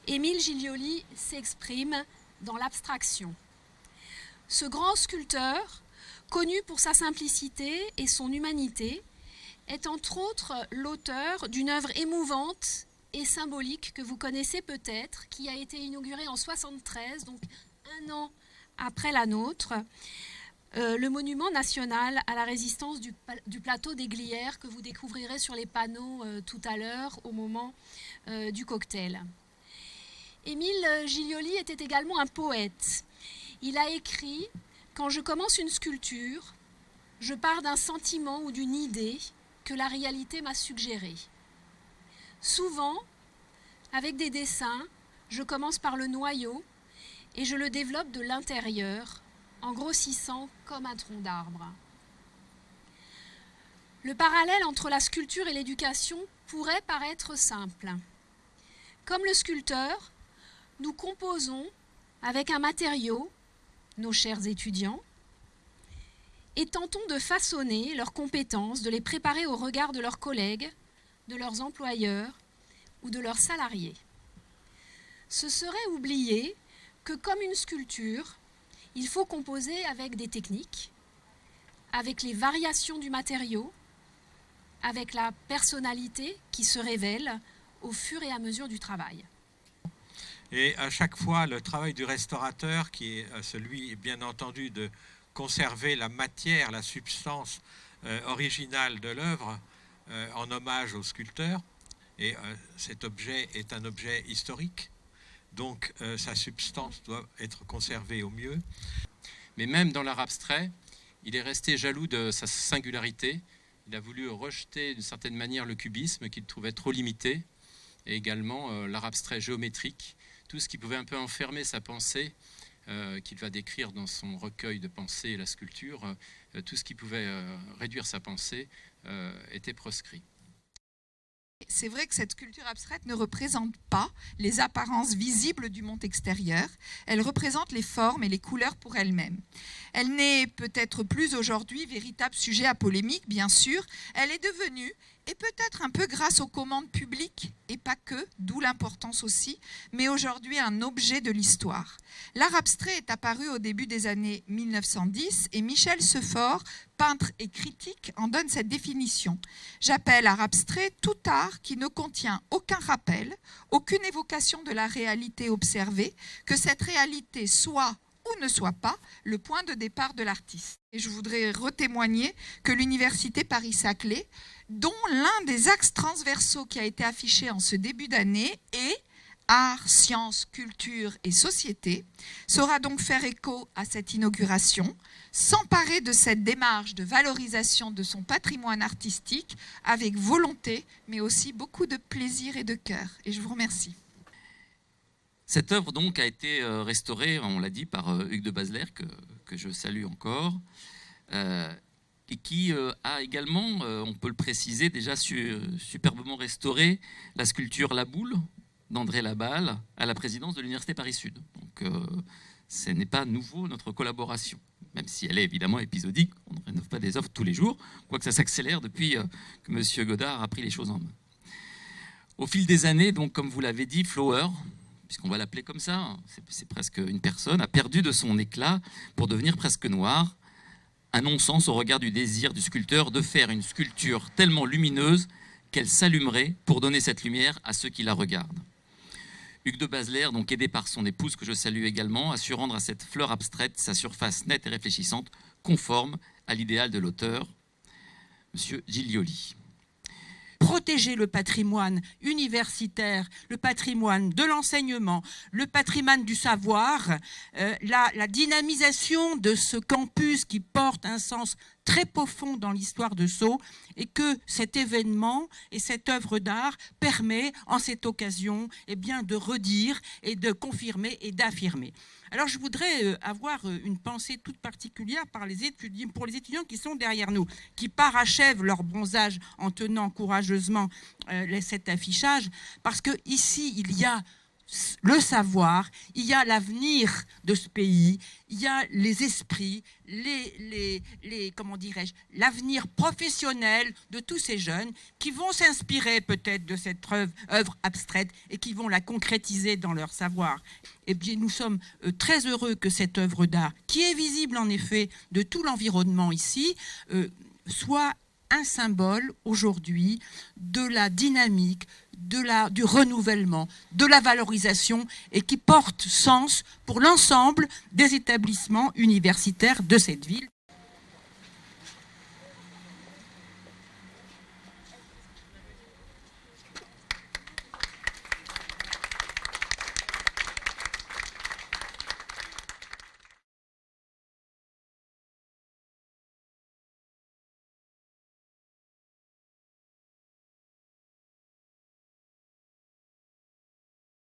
Émile Gilioli s'exprime dans l'abstraction. Ce grand sculpteur, connu pour sa simplicité et son humanité, est entre autres l'auteur d'une œuvre émouvante et symbolique que vous connaissez peut-être, qui a été inaugurée en 1973, donc un an après la nôtre, le monument national à la résistance du plateau des Glières que vous découvrirez sur les panneaux tout à l'heure au moment du cocktail. Émile Gilioli était également un poète. Il a écrit « Quand je commence une sculpture, je pars d'un sentiment ou d'une idée que la réalité m'a suggérée. Souvent, avec des dessins, je commence par le noyau et je le développe de l'intérieur, en grossissant comme un tronc d'arbre. » Le parallèle entre la sculpture et l'éducation pourrait paraître simple. Comme le sculpteur, nous composons avec un matériau, nos chers étudiants, et tentons de façonner leurs compétences, de les préparer au regard de leurs collègues, de leurs employeurs ou de leurs salariés. Ce serait oublier que comme une sculpture, il faut composer avec des techniques, avec les variations du matériau, avec la personnalité qui se révèle au fur et à mesure du travail. Et à chaque fois, le travail du restaurateur, qui est celui, bien entendu, de conserver la matière, la substance originale de l'œuvre en hommage au sculpteur. Et cet objet est un objet historique, donc sa substance doit être conservée au mieux. Mais même dans l'art abstrait, il est resté jaloux de sa singularité. Il a voulu rejeter d'une certaine manière le cubisme qu'il trouvait trop limité, et également l'art abstrait géométrique, tout ce qui pouvait un peu enfermer sa pensée, qu'il va décrire dans son recueil de pensées et la sculpture, tout ce qui pouvait réduire sa pensée était proscrit. C'est vrai que cette sculpture abstraite ne représente pas les apparences visibles du monde extérieur. Elle représente les formes et les couleurs pour elle-même. Elle n'est peut-être plus aujourd'hui véritable sujet à polémique, bien sûr. Elle est devenue, et peut-être un peu grâce aux commandes publiques, et pas que, d'où l'importance aussi, mais aujourd'hui un objet de l'histoire. L'art abstrait est apparu au début des années 1910 et Michel Sephore, peintre et critique, en donne cette définition. J'appelle art abstrait tout art qui ne contient aucun rappel, aucune évocation de la réalité observée, que cette réalité soit ou ne soit pas le point de départ de l'artiste. Et je voudrais retémoigner que l'Université Paris-Saclay, dont l'un des axes transversaux qui a été affiché en ce début d'année est art, sciences, culture et société, saura donc faire écho à cette inauguration, s'emparer de cette démarche de valorisation de son patrimoine artistique avec volonté, mais aussi beaucoup de plaisir et de cœur. Et je vous remercie. Cette œuvre donc a été restaurée, on l'a dit, par Hugues de Bazelaire, que je salue encore, et qui a également, on peut le préciser, déjà superbement restauré la sculpture La Boule d'André Laballe à la présidence de l'Université Paris-Sud. Donc ce n'est pas nouveau notre collaboration, même si elle est évidemment épisodique, on ne rénove pas des œuvres tous les jours, quoique ça s'accélère depuis que M. Godard a pris les choses en main. Au fil des années, donc, comme vous l'avez dit, Flower, puisqu'on va l'appeler comme ça, c'est presque une personne, a perdu de son éclat pour devenir presque noir. Un non-sens au regard du désir du sculpteur de faire une sculpture tellement lumineuse qu'elle s'allumerait pour donner cette lumière à ceux qui la regardent. Hugues de Bazelaire, donc aidé par son épouse, que je salue également, a su rendre à cette fleur abstraite sa surface nette et réfléchissante, conforme à l'idéal de l'auteur, M. Gilioli. Protéger le patrimoine universitaire, le patrimoine de l'enseignement, le patrimoine du savoir, la dynamisation de ce campus qui porte un sens très profond dans l'histoire de Sceaux, et que cet événement et cette œuvre d'art permet en cette occasion de redire et de confirmer et d'affirmer. Alors je voudrais avoir une pensée toute particulière pour les étudiants qui sont derrière nous, qui parachèvent leur bronzage en tenant courageusement cet affichage, parce qu'ici il y a le savoir, il y a l'avenir de ce pays, il y a les esprits, comment dirais-je, l'avenir professionnel de tous ces jeunes qui vont s'inspirer peut-être de cette œuvre abstraite et qui vont la concrétiser dans leur savoir. Et bien, nous sommes très heureux que cette œuvre d'art, qui est visible en effet de tout l'environnement ici, soit un symbole aujourd'hui de la dynamique, du renouvellement, de la valorisation et qui porte sens pour l'ensemble des établissements universitaires de cette ville.